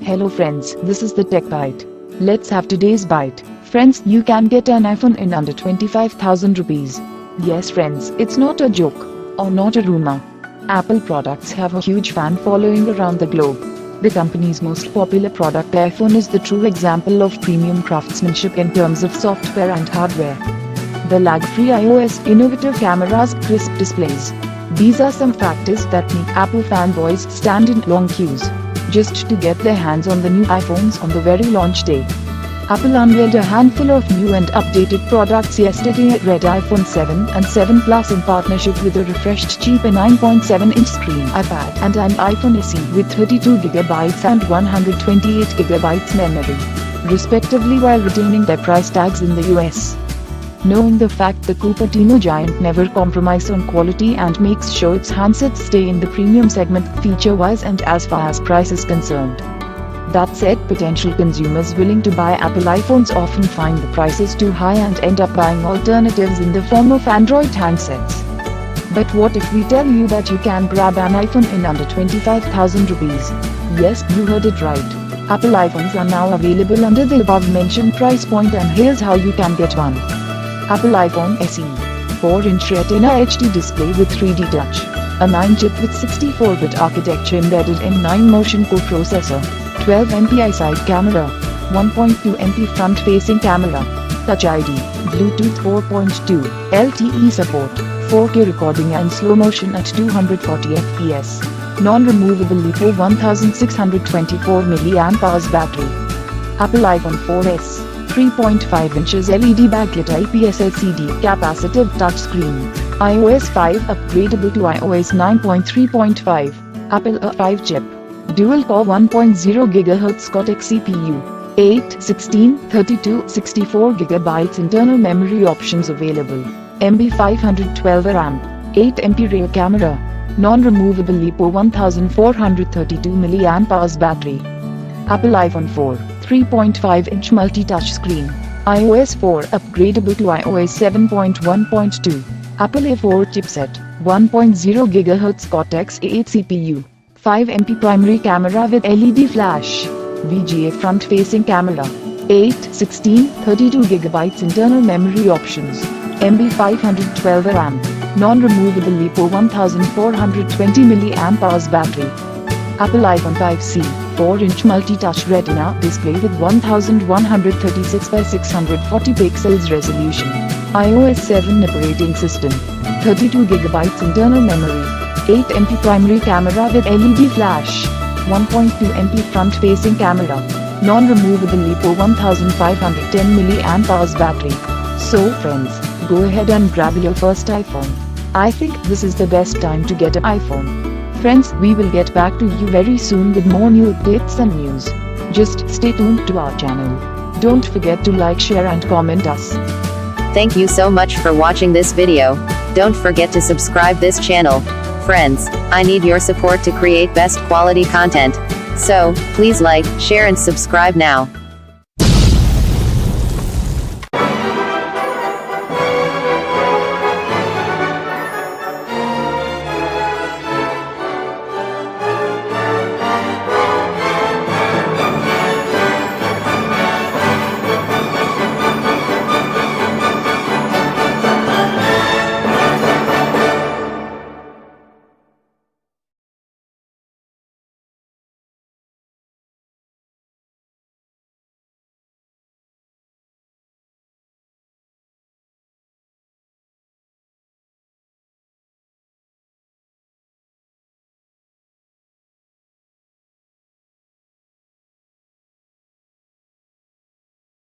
Hello friends, this is the Tech Bite. Let's have today's bite. Friends, you can get an iPhone in under 25,000 rupees. Yes friends, it's not a joke, or not a rumor. Apple products have a huge fan following around the globe. The company's most popular product, the iPhone, is the true example of premium craftsmanship in terms of software and hardware. The lag-free iOS, innovative cameras, crisp displays. These are some factors that make Apple fanboys stand in long queues just to get their hands on the new iPhones on the very launch day. Apple unveiled a handful of new and updated products yesterday at Red iPhone 7 and 7 Plus in partnership with a refreshed cheaper 9.7-inch screen iPad and an iPhone SE with 32GB and 128GB memory, respectively, while retaining their price tags in the US. Knowing the fact the Cupertino giant never compromises on quality and makes sure its handsets stay in the premium segment feature-wise and as far as price is concerned. That said, potential consumers willing to buy Apple iPhones often find the prices too high and end up buying alternatives in the form of Android handsets. But what if we tell you that you can grab an iPhone in under 25,000 rupees? Yes, you heard it right. Apple iPhones are now available under the above-mentioned price point, and here's how you can get one. Apple iPhone SE. 4-inch Retina HD display with 3D touch. A 9-chip with 64-bit architecture embedded in 9-motion core processor. 12MP side camera. 1.2MP front-facing camera. Touch ID. Bluetooth 4.2. LTE support. 4K recording and slow motion at 240 fps. Non-removable LiPo 1624 mAh battery. Apple iPhone 4S. 3.5 inches LED backlit IPS LCD capacitive touchscreen. iOS 5 upgradable to iOS 9.3.5. Apple A5 chip. Dual-core 1.0 GHz Cortex CPU. 8, 16, 32, 64GB internal memory options available. MB 512 RAM. 8MP rear camera. Non-removable LiPo 1432 mAh battery. Apple iPhone 4. 3.5-inch multi-touch screen. iOS 4 upgradable to iOS 7.1.2. Apple A4 chipset. 1.0 GHz Cortex A8 CPU. 5MP primary camera with LED flash. VGA front-facing camera. 8, 16, 32GB internal memory options. MB 512 RAM. Non-removable LiPo 1420 mAh battery. Apple iPhone 5C. 4-inch multi-touch Retina display with 1136 by 640 pixels resolution. iOS 7 operating system. 32GB internal memory. 8MP primary camera with LED flash. 1.2MP front-facing camera. Non-removable LiPo 1510 mAh battery. So friends, go ahead and grab your first iPhone. I think this is the best time to get an iPhone. Friends, we will get back to you very soon with more new updates and news. Just stay tuned to our channel. Don't forget to like, share and comment us. Thank you so much for watching this video. Don't forget to subscribe this channel. Friends, I need your support to create best quality content. So, please like, share and subscribe now.